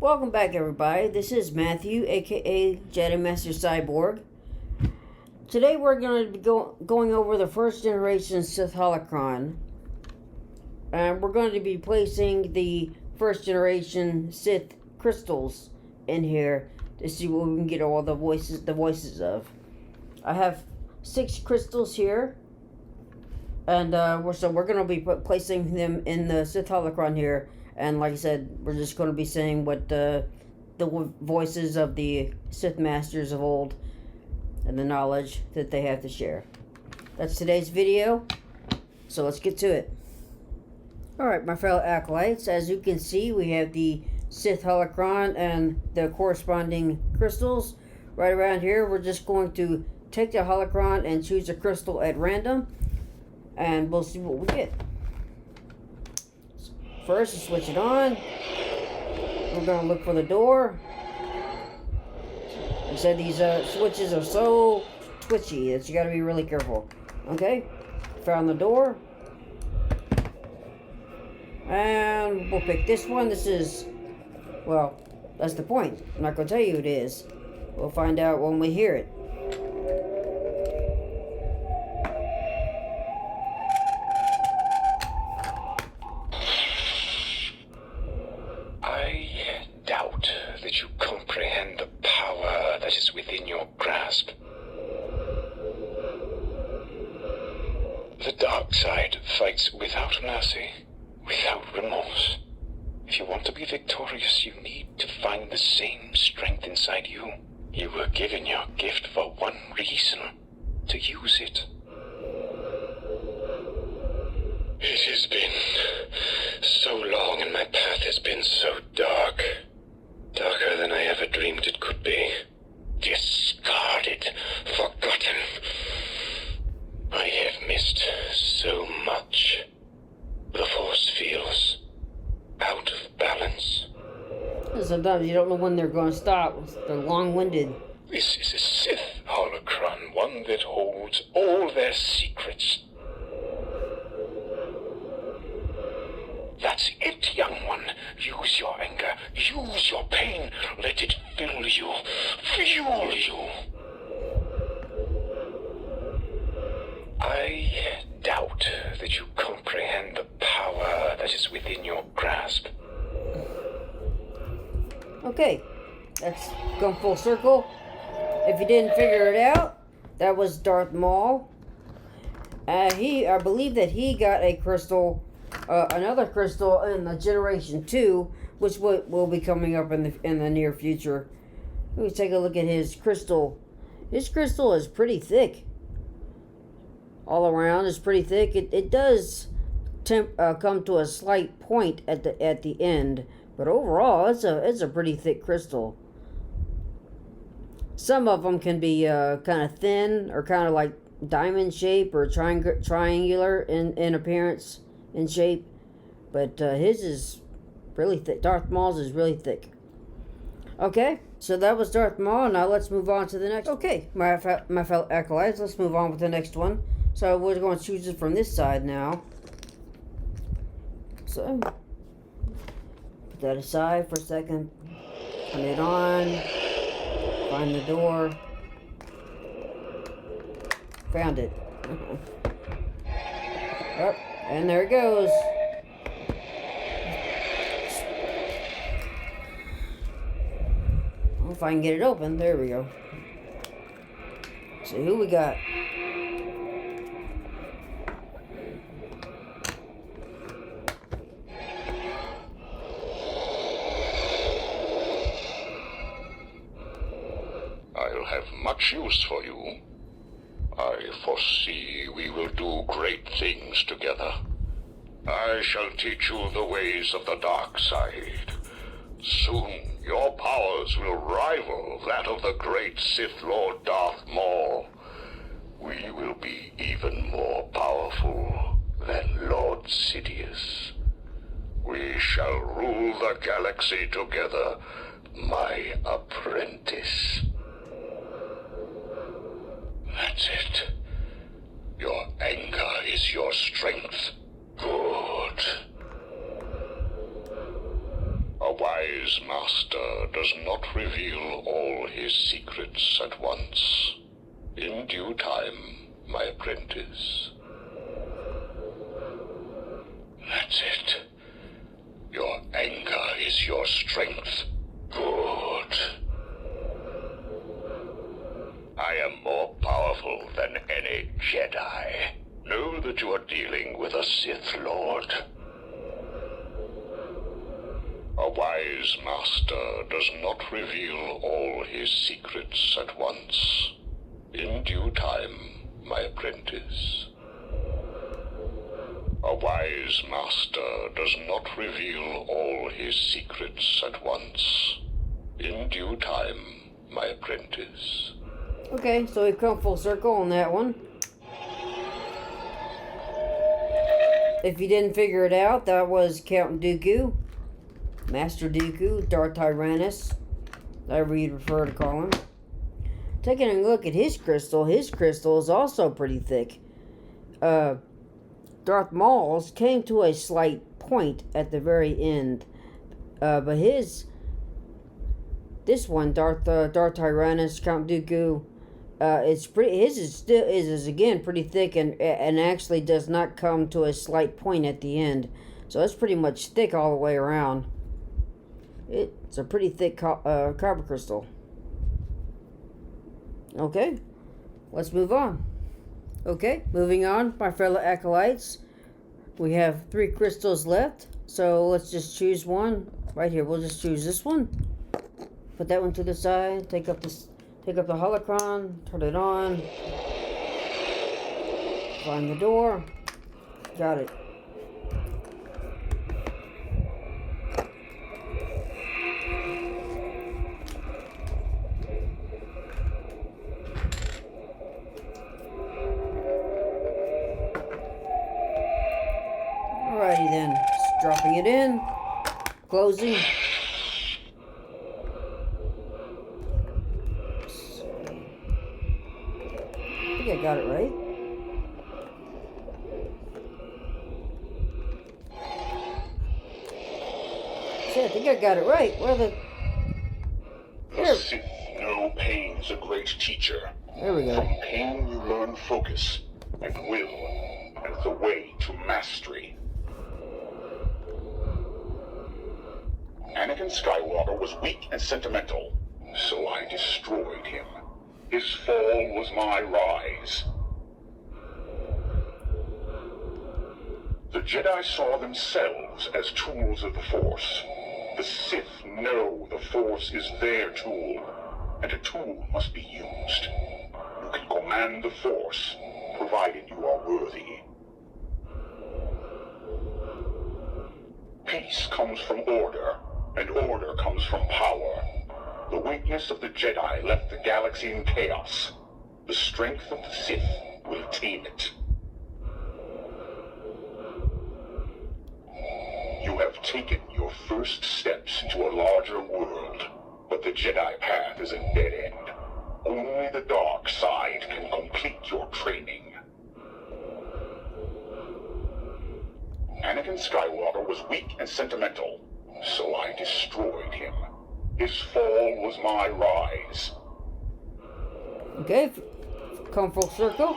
Welcome back, everybody. This is Matthew, aka Jedi Master Cyborg. Today we're going to be going over the first generation Sith Holocron. And we're going to be placing the first generation Sith Crystals in here to see what we can get all the voices of. I have 6 crystals here. And we're going to be placing them in the Sith Holocron here. And like I said, we're just going to be saying what the voices of the Sith Masters of old and the knowledge that they have to share. That's today's video, so let's get to it. Alright, my fellow acolytes, as you can see, we have the Sith Holocron and the corresponding crystals. Right around here, we're just going to take the Holocron and choose a crystal at random, and we'll see what we get. First, you switch it on. We're going to look for the door. I said these switches are so twitchy that you got to be really careful. Okay, found the door. And we'll pick this one. This is, well, that's the point. I'm not going to tell you who it is. We'll find out when we hear it. That you comprehend the power that is within your grasp. The dark side fights without mercy, without remorse. If you want to be victorious, you need to find the same strength inside you. You were given your gift for one reason: to use it. It has been so long and my path has been so dark. Darker than I ever dreamed it could be. Discarded, forgotten. I have missed so much. The Force feels out of balance. Sometimes you don't know when they're going to stop. They're long-winded. This is a Sith Holocron, one that holds all their secrets. That's it, young one. Use your anger. Use your pain. Let it fill you. Fuel you. I doubt that you comprehend the power that is within your grasp. Okay, let's go full circle. If you didn't figure it out, that was Darth Maul. I believe that he got a crystal. Another crystal in the Generation 2, which will be coming up in the near future. Let me take a look at his crystal. His crystal is pretty thick. All around is pretty thick. It does come to a slight point at the end, but overall it's a pretty thick crystal. Some of them can be kind of thin or kind of like diamond shape or triangular in appearance. In shape, but his is really thick. Darth Maul's is really thick. Okay, so that was Darth Maul. Now let's move on to the next. Okay, my fellow acolytes, let's move on with the next one. So we're going to choose it from this side now. So put that aside for a second. Turn it on. Find the door. Found it. Yep. And there it goes. Well, if I can get it open, there we go. Let's see who we got. I'll have much use for you. I foresee we will do great things together. I shall teach you the ways of the dark side. Soon your powers will rival that of the great Sith Lord Darth Maul. We will be even more powerful than Lord Sidious. We shall rule the galaxy together, my apprentice. That's it. Your anger is your strength. Good. A wise wise master does not reveal all his secrets at once. In due time, my apprentice. That's it. Your anger is your strength. Good. I am more powerful than any Jedi. Know that you are dealing with a Sith Lord. A wise master does not reveal all his secrets at once. In due time, my apprentice. A wise master does not reveal all his secrets at once. In due time, my apprentice. Okay, so we've come full circle on that one. If you didn't figure it out, that was Count Dooku, Master Dooku, Darth Tyrannus, however you'd prefer to call him. Taking a look at his crystal is also pretty thick. Darth Maul's came to a slight point at the very end, but this one, Darth Tyrannus, Count Dooku, it's pretty. His is again pretty thick and actually does not come to a slight point at the end, so it's pretty much thick all the way around. It's a pretty thick kyber crystal. Okay, let's move on. Okay, moving on, my fellow acolytes. We have 3 crystals left, so let's just choose one. Right here, we'll just choose this one. Put that one to the side. Take up the holocron. Turn it on. Find the door. Got it. Alrighty then, just dropping it in, closing. I think I got it right. See, I think I got it right. Where the... The Sith know pain is a great teacher. There we go. From pain you learn focus and will, and the way to mastery. Anakin Skywalker was weak and sentimental, so I destroyed him. His fall was my rise. The Jedi saw themselves as tools of the Force. The Sith know the Force is their tool, and a tool must be used. You can command the Force, provided you are worthy. Peace comes from order, and order comes from power. The weakness of the Jedi left the galaxy in chaos. The strength of the Sith will tame it. You have taken your first steps into a larger world, but the Jedi path is a dead end. Only the dark side can complete your training. Anakin Skywalker was weak and sentimental, so I destroyed him. His fall was my rise. Okay, come full circle.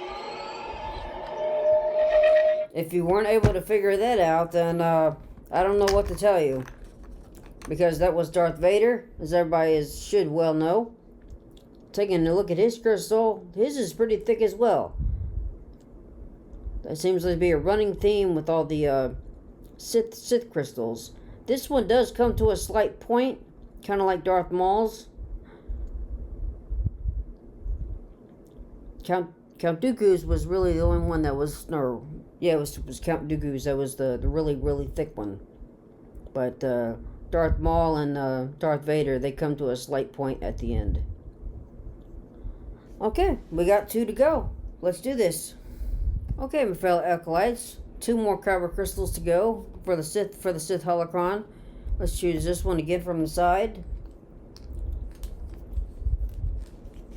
If you weren't able to figure that out, then I don't know what to tell you. Because that was Darth Vader, as everybody should well know. Taking a look at his crystal, his is pretty thick as well. That seems to be a running theme with all the Sith crystals. This one does come to a slight point, kind of like Darth Maul's. Count Dooku's was really the only one that was, no, yeah, it was Count Dooku's that was the really, really thick one. But Darth Maul and Darth Vader, they come to a slight point at the end. Okay, we got 2 to go. Let's do this. Okay, my fellow acolytes, 2 more kyber crystals to go for the Sith Holocron. Let's choose this one again from the side.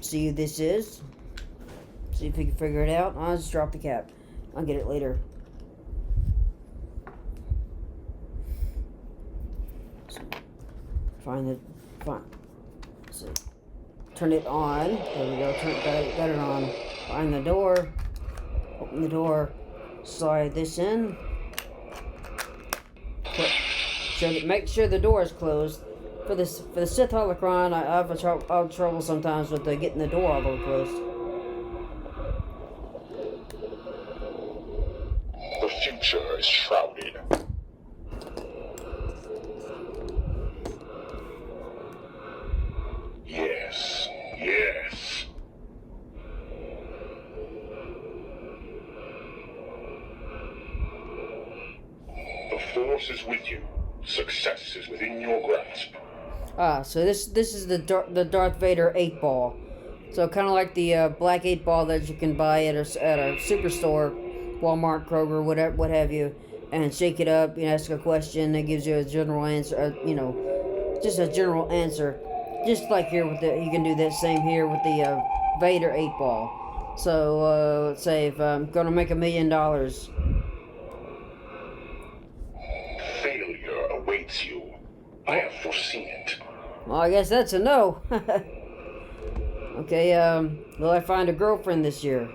See who this is. See if we can figure it out. I'll just drop the cap. I'll get it later. So, So, turn it on. There we go. Got it on. Find the door. Open the door. Slide this in. Make sure the door is closed. For the Sith Holocron, I have trouble sometimes with getting the door all the way closed. The future is shrouded. Yes, yes. The Force is with you. Success is within your grasp. So this is the Darth Vader 8-ball. So kind of like the black 8-ball that you can buy at a superstore, Walmart, Kroger, whatever, what have you, and shake it up. You ask a question, it gives you a general answer. Just a general answer. Just like here with you can do that same here with the Vader 8-ball. So let's say if I'm gonna make $1 million. Failure awaits you. I have foreseen it. Well, I guess that's a no. Okay, will I find a girlfriend this year?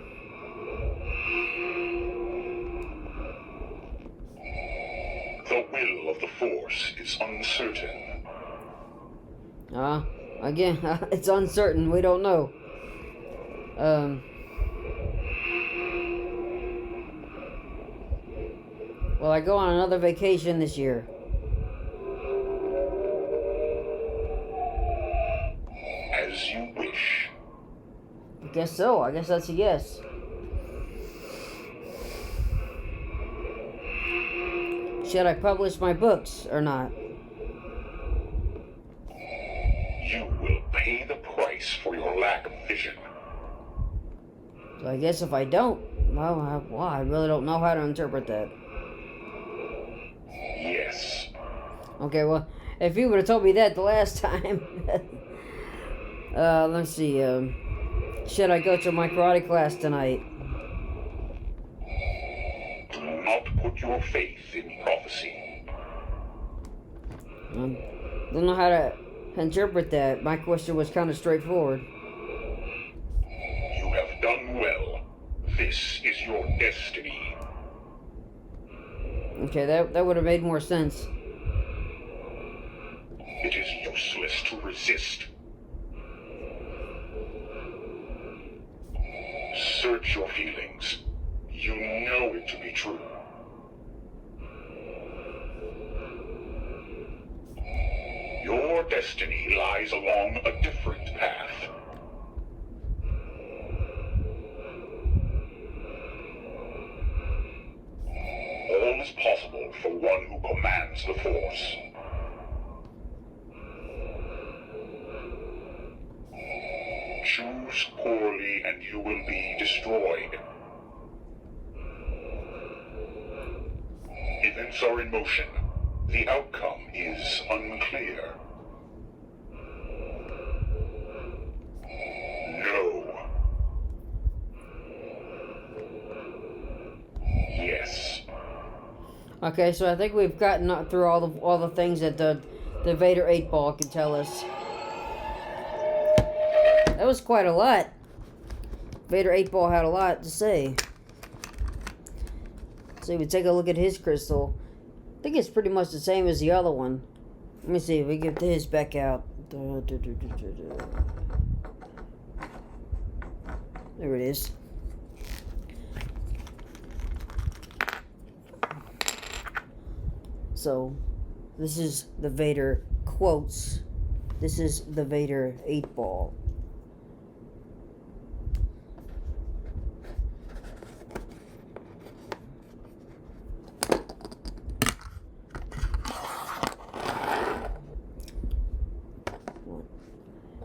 The will of the Force is uncertain. Again, it's uncertain. We don't know. Will I go on another vacation this year? As you wish. I guess so. I guess that's a yes. Should I publish my books or not? You will pay the price for your lack of vision. So I guess if I don't, well, I really don't know how to interpret that. Yes. Okay, well, if you would have told me that the last time. Let's see. Should I go to my karate class tonight? Do not put your faith in prophecy. Don't know how to interpret that. My question was kind of straightforward. You have done well. This is your destiny. Okay, that would have made more sense. It is useless to resist. Search your feelings. You know it to be true. Your destiny lies along a different path. All is possible for one who commands the Force. Choose poorly and you will be destroyed. Events are in motion. The outcome is unclear. No. Yes. Okay, so I think we've gotten through all the things that the Vader 8-ball can tell us. That was quite a lot. Vader 8-ball had a lot to say. So we take a look at his crystal. I think it's pretty much the same as the other one. Let me see if we get his back out. There it is. So, this is the Vader quotes. This is the Vader 8-ball.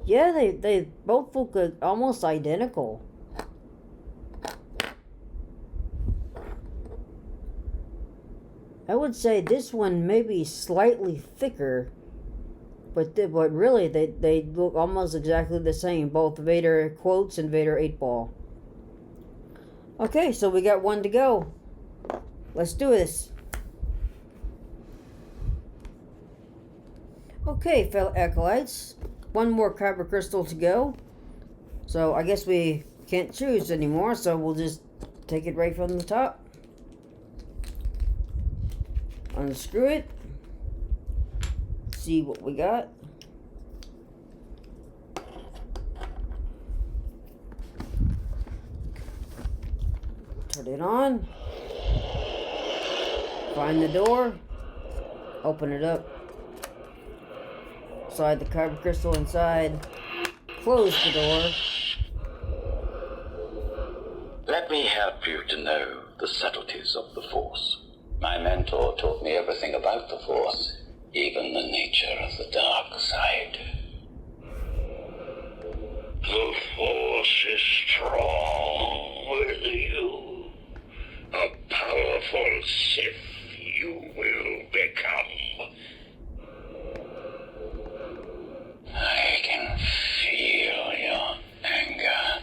Yeah, they both look almost identical. I would say this one may be slightly thicker, but really they look almost exactly the same. Both Vader quotes and Vader 8-ball. Okay, so we got one to go. Let's do this. Okay, fellow acolytes, one more kyber crystal to go. So I guess we can't choose anymore, so we'll just take it right from the top. Unscrew it. See what we got. Turn it on. Find the door. Open it up. Slide the kyber crystal inside. Close the door. Let me help you to know the subtleties of the Force. My mentor taught me everything about the Force, even the nature of the dark side. The Force is strong with you. A powerful Sith you will become. I can feel your anger.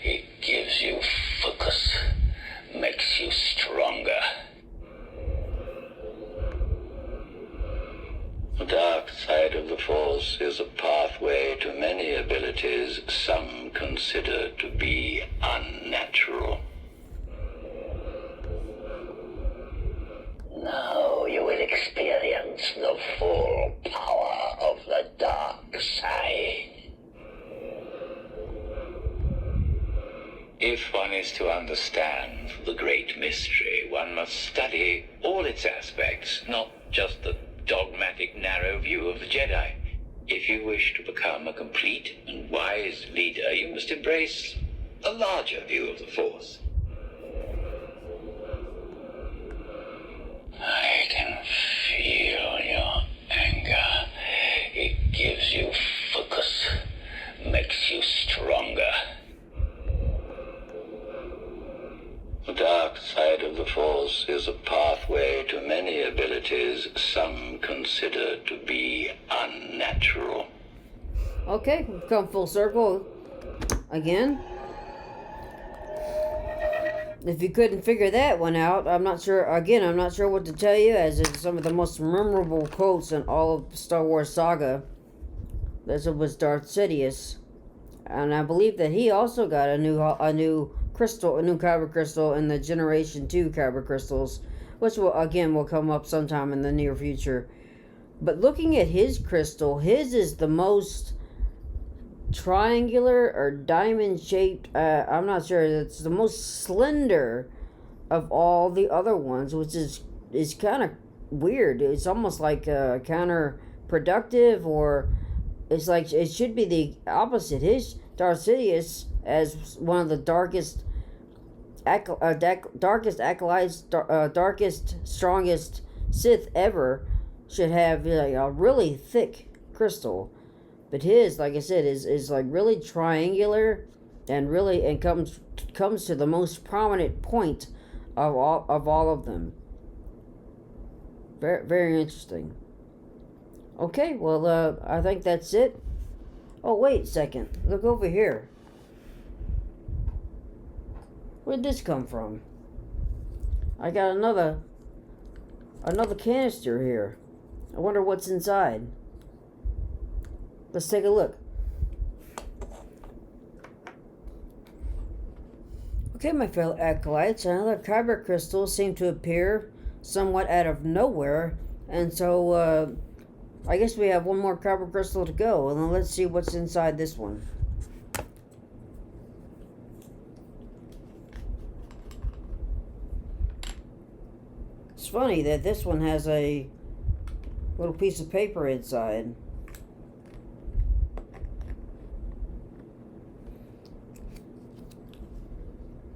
It gives you focus, makes you stronger. The dark side of the Force is a pathway to many abilities some consider to be unnatural. Now you will experience the full power of the dark side. If one is to understand the great mystery, one must study all its aspects, not just the dogmatic, narrow view of the Jedi. If you wish to become a complete and wise leader, you must embrace a larger view of the Force. I can feel your anger. It gives you focus, makes you stronger. The dark side of the Force is a pathway to many abilities some consider to be unnatural. Okay, we've come full circle again. If you couldn't figure that one out, I'm not sure what to tell you, as it's some of the most memorable quotes in all of Star Wars saga. This was Darth Sidious. And I believe that he also got a new kyber crystal in the Generation 2 kyber crystals, which will come up sometime in the near future. But looking at his crystal, his is the most triangular or diamond shaped. I'm not sure. It's the most slender of all the other ones, which is kind of weird. It's almost like counterproductive, or it's like it should be the opposite. His Darth Sidious, as one of the darkest acolytes, darkest, strongest Sith ever, should have a really thick crystal. But his, like I said, is like really triangular, and comes to the most prominent point of all of them. Very, very interesting. Okay, well, I think that's it. Oh, wait a second. Look over here. Where'd this come from? I got another canister here. I wonder what's inside. Let's take a look. Okay, my fellow acolytes, another kyber crystal seemed to appear somewhat out of nowhere, and so I guess we have one more kyber crystal to go, and then let's see what's inside this one. It's funny that this one has a little piece of paper inside.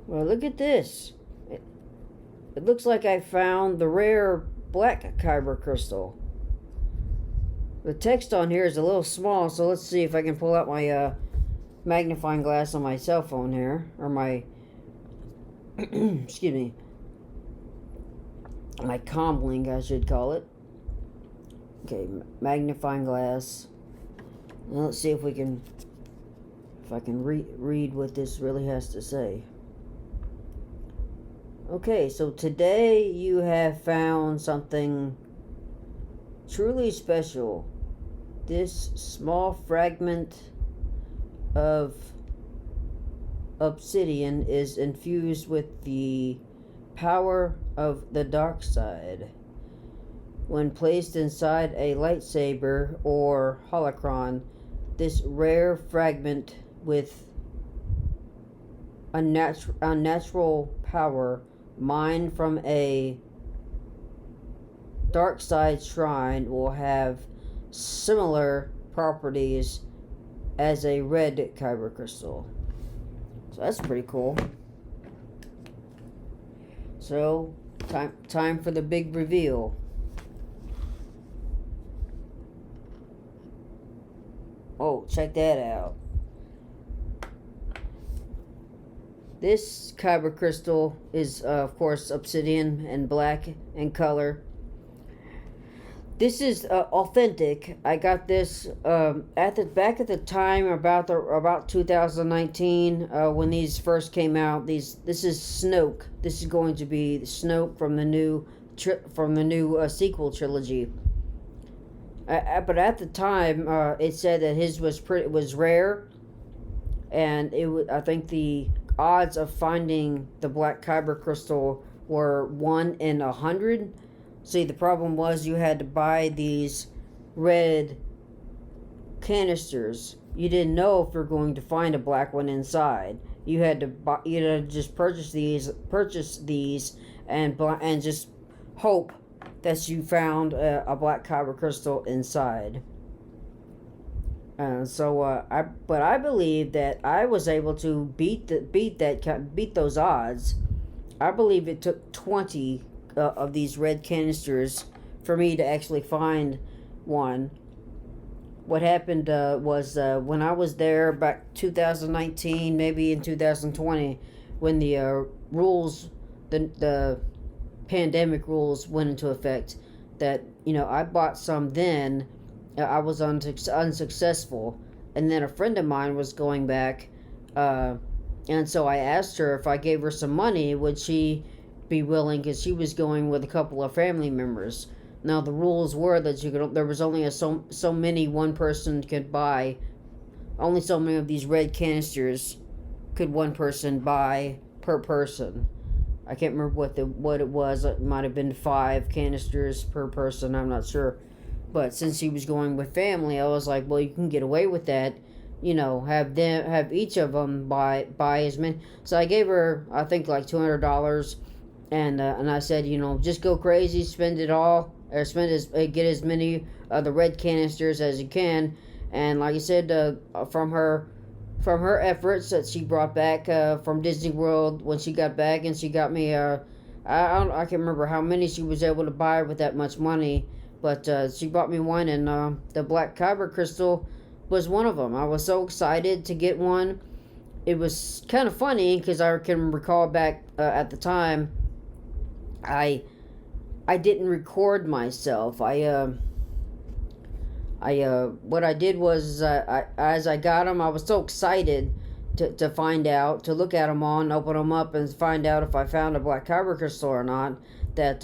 Well, look at this. It looks like I found the rare black kyber crystal. The text on here is a little small, so let's see if I can pull out my magnifying glass on my cell phone here, or my excuse me, my comlink, I should call it. Okay, magnifying glass. Now let's see if I can read what this really has to say. Okay, so today you have found something truly special. This small fragment of obsidian is infused with the power of the dark side. When placed inside a lightsaber or holocron, this rare fragment with unnatural power mined from a dark side shrine will have similar properties as a red kyber crystal. So that's pretty cool. So time for the big reveal. Oh, check that out. This kyber crystal is, of course, obsidian and black in color. This is authentic. I got this back at the time about 2019 when these first came out. This is Snoke. This is going to be Snoke from the new sequel trilogy. But at the time, it said that his was rare, and I think the odds of finding the black kyber crystal were 1 in 100. See, the problem was you had to buy these red canisters. You didn't know if you're going to find a black one inside. You had to just purchase these and just hope that you found a black kyber crystal inside. But I believe that I was able to beat those odds. I believe it took 20 of these red canisters for me to actually find one. What happened was when I was there back 2019, maybe in 2020, when the the pandemic rules went into effect, that I bought some then. I was unsuccessful, and then a friend of mine was going back, and so I asked her if I gave her some money, would she be willing, because she was going with a couple of family members. Now the rules were that there was only so many one person could buy, only so many of these red canisters could one person buy per person. I can't remember what it was. It might have been 5 canisters per person. I'm not sure. But since she was going with family, I was like, well, you can get away with that. Have each of them buy as many. So I gave her, I think, like $200, and I said, just go crazy, spend it all, or get as many of the red canisters as you can. And like I said, from her efforts that she brought back from Disney World when she got back, and she got me I can't remember how many she was able to buy with that much money. But she bought me one, and the black kyber crystal was one of them. I was so excited to get one. It was kind of funny because I can recall back at the time, I didn't record myself. What I did was as I got them, I was so excited to find out, to look at them all and open them up and find out if I found a black kyber crystal or not, that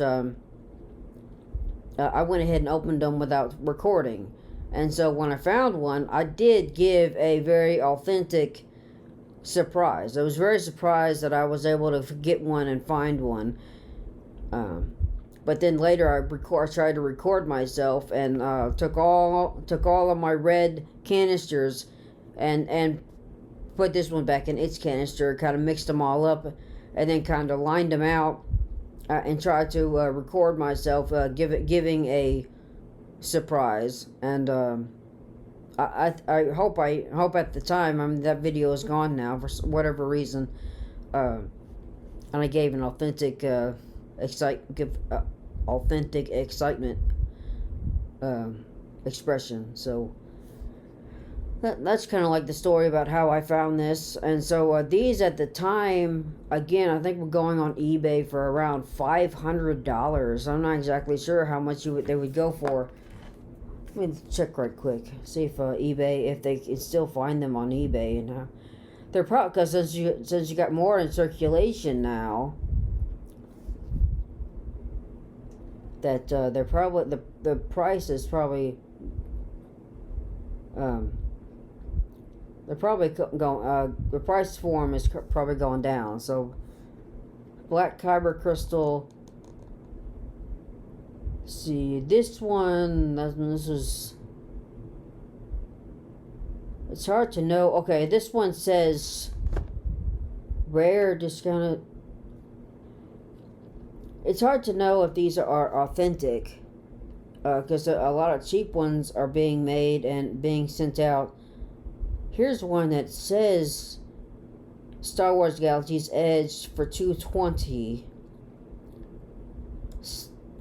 I went ahead and opened them without recording. And so when I found one, I did give a very authentic surprise. I was very surprised that I was able to get one and find one. But then later I tried to record myself, and took all of my red canisters and put this one back in its canister, kind of mixed them all up, and then kind of lined them out. And try to record myself giving a surprise, and I hope at the time, that video is gone now for whatever reason, and I gave an authentic excitement expression. So that's kind of like the story about how I found this. And so these at the time, again, I think were going on eBay for around $500. I'm not exactly sure how much they would go for. Let me check right quick, see if eBay, if they can still find them on eBay. And they're probably, because since you got more in circulation now, that they're probably the price is probably they're probably going. The price for them is probably going down. So, Black Kyber Crystal. See this one. This is. It's hard to know. Okay, this one says rare discounted. It's hard to know if these are authentic, because a lot of cheap ones are being made and being sent out. Here's one that says StarWars Galaxies Edge for $220.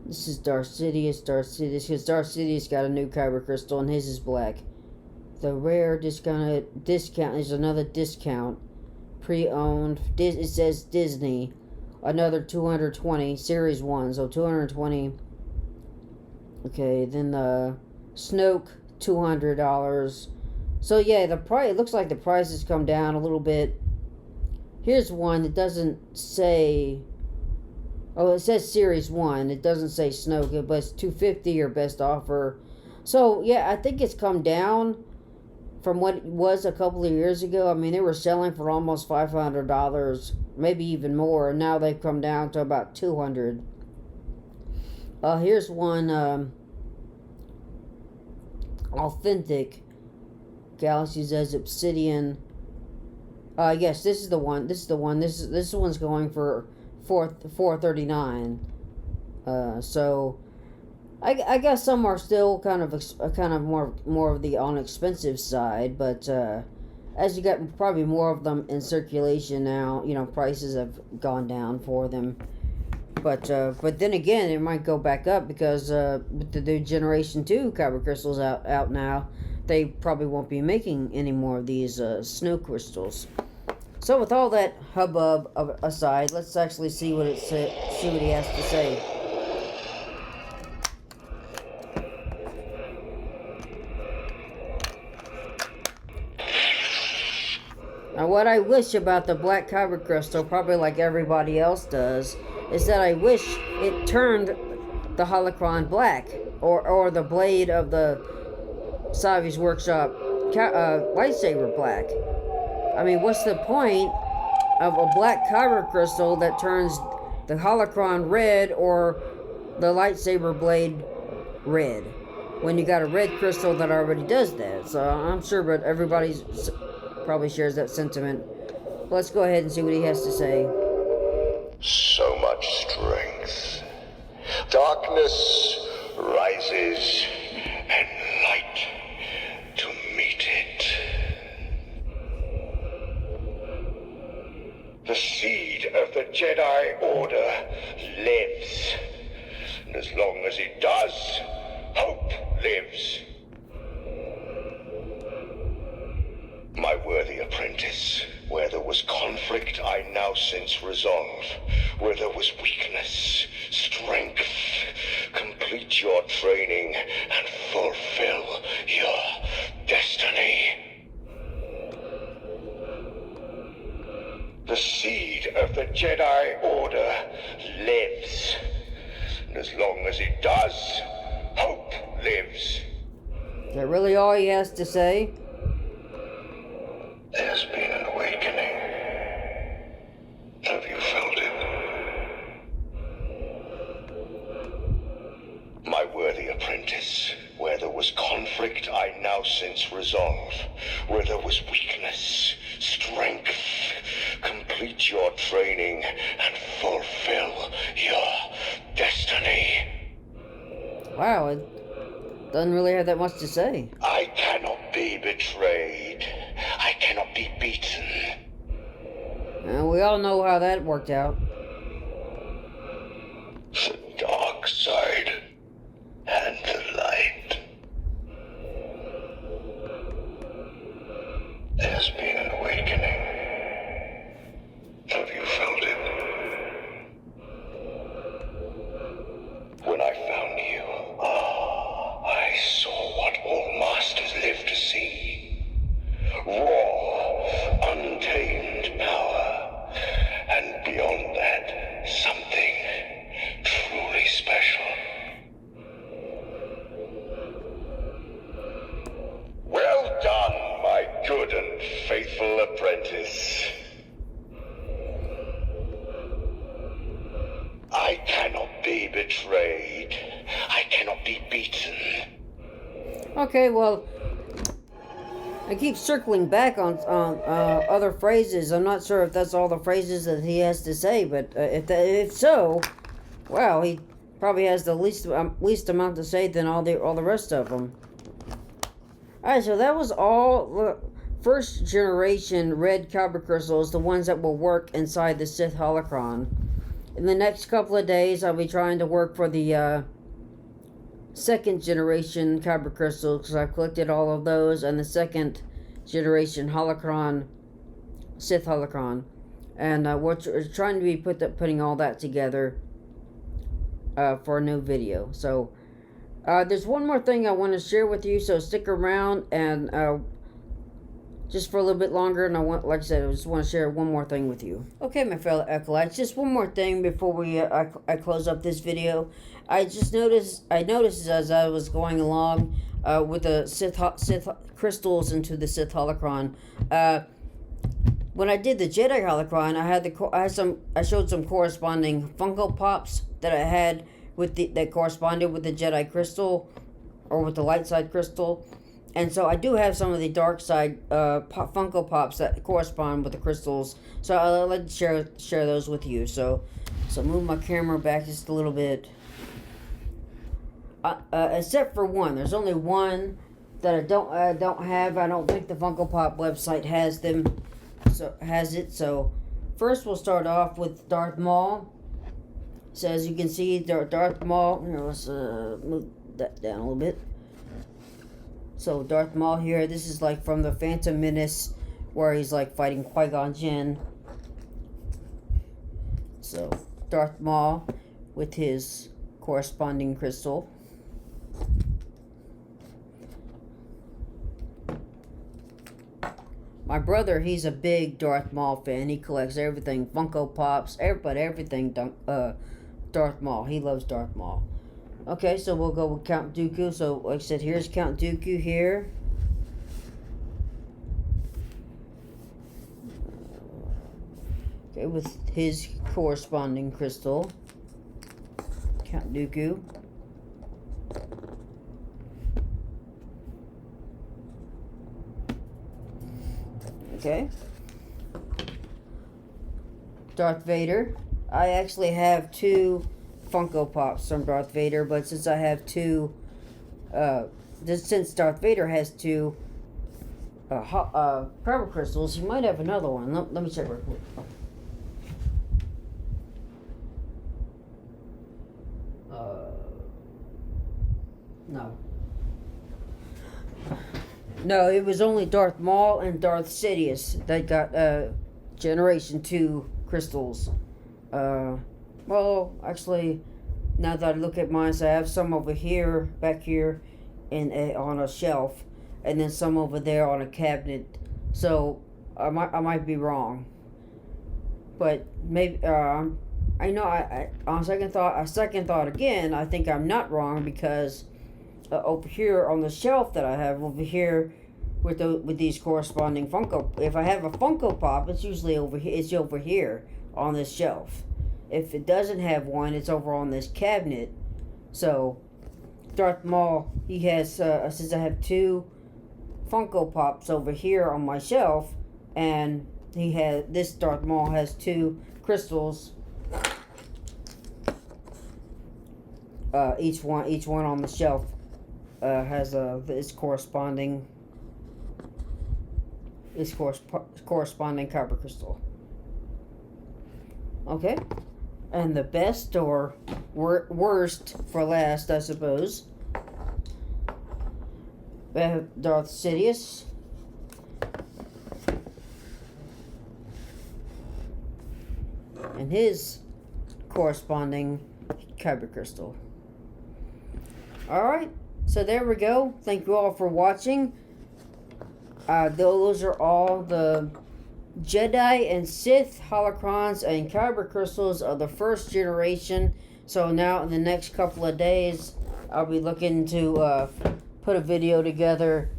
This is Darth Sidious, because Darth Sidious got a new Kyber Crystal and his is black. The rare discount is another discount. Pre-owned. It says Disney. Another 220. Series 1, so 220. Okay, then the Snoke, $200. So yeah, the price, it looks like the price has come down a little bit. Here's one that doesn't say. Oh, it says Series 1. It doesn't say Snoke, but it's $250 or best offer. So yeah, I think it's come down from what it was a couple of years ago. I mean, they were selling for almost $500, maybe even more, and now they've come down to about $200. Here's one authentic Galaxies Edge obsidian. Yes, this is the one. This one's going for $439. So I guess some are still kind of more of the inexpensive side, but as you got probably more of them in circulation now, prices have gone down for them. But then again, it might go back up because with the new Generation 2 Kyber Crystals out now, they probably won't be making any more of these Snoke crystals. So with all that hubbub aside, let's actually see what he has to say. Now, what I wish about the Black Kyber Crystal, probably like everybody else does, is that I wish it turned the Holocron black, or the blade of the Savi's Workshop lightsaber black. I mean, what's the point of a Black Kyber Crystal that turns the Holocron red or the lightsaber blade red, when you got a red crystal that already does that? So I'm sure, but everybody's probably shares that sentiment. Let's go ahead and see what he has to say. So much strength. Darkness rises and light to meet it. The seed of the Jedi Order lives. And as long as it does, hope lives. My worthy apprentice, where there was conflict, I now sense resolve. Where there was weakness, strength. Complete your training and fulfill your destiny. The seed of the Jedi Order lives. And as long as it does, hope lives. Is that really all he has to say? There's been an awakening. Have you felt it? My worthy apprentice, where there was conflict, I now sense resolve. Where there was weakness, strength. Complete your training and fulfill your destiny. Wow, it doesn't really have that much to say. I cannot be betrayed. I cannot be beaten. We all know how that worked out. The dark side and the light. There's been an awakening. Have you felt it? When I found you, I saw what all masters live to see. Raw, untamed power. And beyond that, something truly special. Well cannot be betrayed. I cannot be beaten. Okay, well, I keep circling back on other phrases. I'm not sure if that's all the phrases that he has to say, but if so, wow, he probably has the least amount to say than all the rest of them. All right, so that was all the first generation red kyber crystals, the ones that will work inside the Sith Holocron. In the next couple of days, I'll be trying to work for the second generation kyber crystals, because I've collected all of those, and the second generation holocron, Sith holocron, and we're trying to be putting all that together for a new video. So there's one more thing I want to share with you, so stick around and just for a little bit longer. And like I said, I just want to share one more thing with you. Okay, my fellow acolytes, just one more thing before we I close up this video. I noticed as I was going along with the Sith crystals into the Sith holocron. When I did the Jedi holocron, I showed some corresponding Funko Pops that I had that corresponded with the Jedi crystal, or with the light side crystal. And so I do have some of the dark side Funko Pops that correspond with the crystals. So I'd like to share those with you. So move my camera back just a little bit. Except for one, there's only one that I don't have. I don't think the Funko Pop website has them. So first we'll start off with Darth Maul. So as you can see, Darth Maul. Here, let's move that down a little bit. So Darth Maul here. This is like from the Phantom Menace, where he's like fighting Qui-Gon Jinn. So Darth Maul with his corresponding crystal. My brother, he's a big Darth Maul fan. He collects everything, Funko Pops, everything Darth Maul. He loves Darth Maul. Okay, so we'll go with Count Dooku. So, like I said, here's Count Dooku here. Okay, with his corresponding crystal. Count Dooku. Okay. Darth Vader. I actually have two Funko Pops from Darth Vader, but since I have two, since Darth Vader has two Kyber crystals, he might have another one. Let me check real quick. No, it was only Darth Maul and Darth Sidious that got Generation 2 crystals. Well, actually, now that I look at mine, so I have some over here, back here, on a shelf, and then some over there on a cabinet. So I might be wrong, but maybe I know on second thought again, I think I'm not wrong, because over here on the shelf that I have over here with these corresponding Funko. If I have a Funko Pop, it's usually over here. It's over here on this shelf. If it doesn't have one, it's over on this cabinet. So Darth Maul, he has since I have two Funko Pops over here on my shelf, and this Darth Maul has two crystals. Each one on the shelf has its corresponding Kyber crystal. Okay, and the best or worst for last, I suppose. We have Darth Sidious. And his corresponding Kyber crystal. Alright, so there we go. Thank you all for watching. Those are all the Jedi and Sith holocrons and Kyber crystals of the first generation. So now in the next couple of days, I'll be looking to put a video together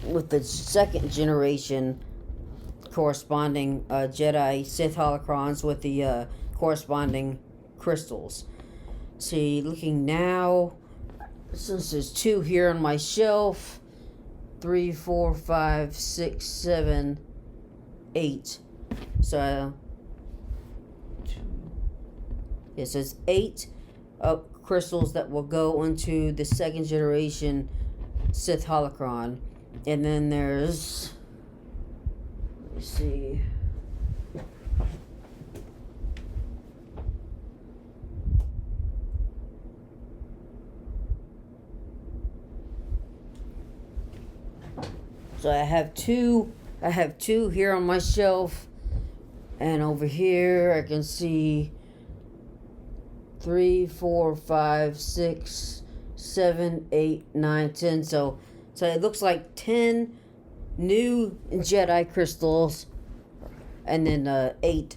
with the second generation corresponding Jedi Sith holocrons with the corresponding crystals. See, looking now, since there's 2 here on my shelf, 3, 4, 5, 6, 7, 8. So, it says 8 crystals that will go into the 2nd generation Sith Holocron. And then there's, let me see, so I have two here on my shelf, and over here I can see 3, 4, 5, 6, 7, 8, 9, 10. So it looks like 10 new Jedi crystals, and then 8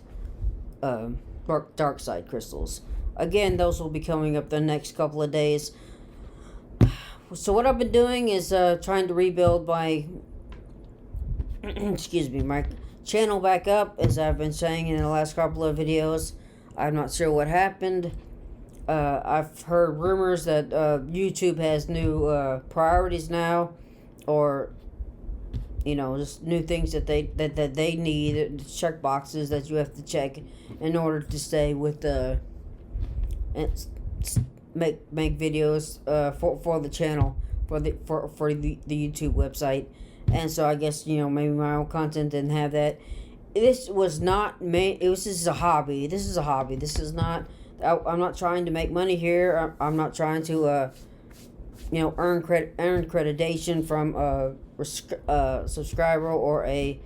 dark side crystals. Again, those will be coming up the next couple of days. So what I've been doing is trying to rebuild my excuse me, my channel back up, as I've been saying in the last couple of videos. I'm not sure what happened. I've heard rumors that YouTube has new priorities now, or just new things that they need, check boxes that you have to check in order to stay with the make videos for the channel, for the YouTube website. And so I guess maybe my own content didn't have that. This was not made. This is a hobby. This is a hobby. This is not. I'm not trying to make money here. I'm not trying to earn accreditation from a subscriber or a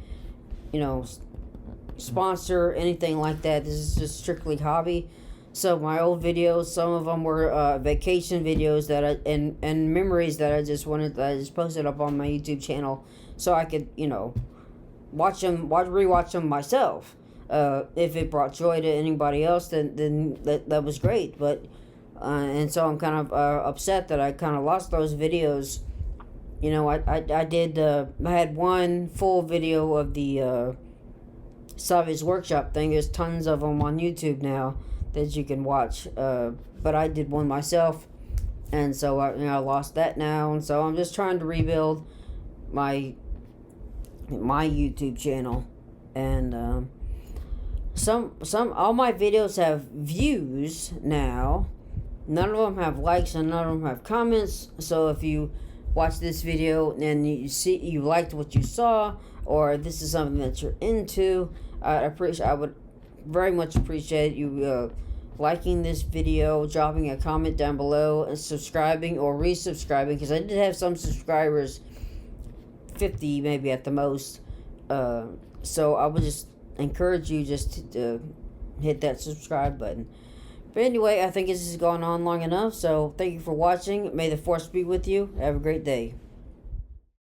sponsor, anything like that. This is just strictly hobby. So my old videos, some of them were vacation videos that and memories that I just posted up on my YouTube channel, so I could rewatch them myself. If it brought joy to anybody else, then that was great. But and so I'm kind of upset that I kind of lost those videos. I had one full video of the Savage Workshop thing. There's tons of them on YouTube now that you can watch, but I did one myself, and so I lost that now, and so I'm just trying to rebuild my YouTube channel, and all my videos have views now. None of them have likes and none of them have comments. So if you watch this video and you liked what you saw, or this is something that you're into, I would very much appreciate you liking this video, dropping a comment down below, and subscribing or resubscribing, because I did have some subscribers, 50 maybe at the most. So I would just encourage you just to hit that subscribe button. But anyway, I think this has gone on long enough, so thank you for watching. May the Force be with you. Have a great day.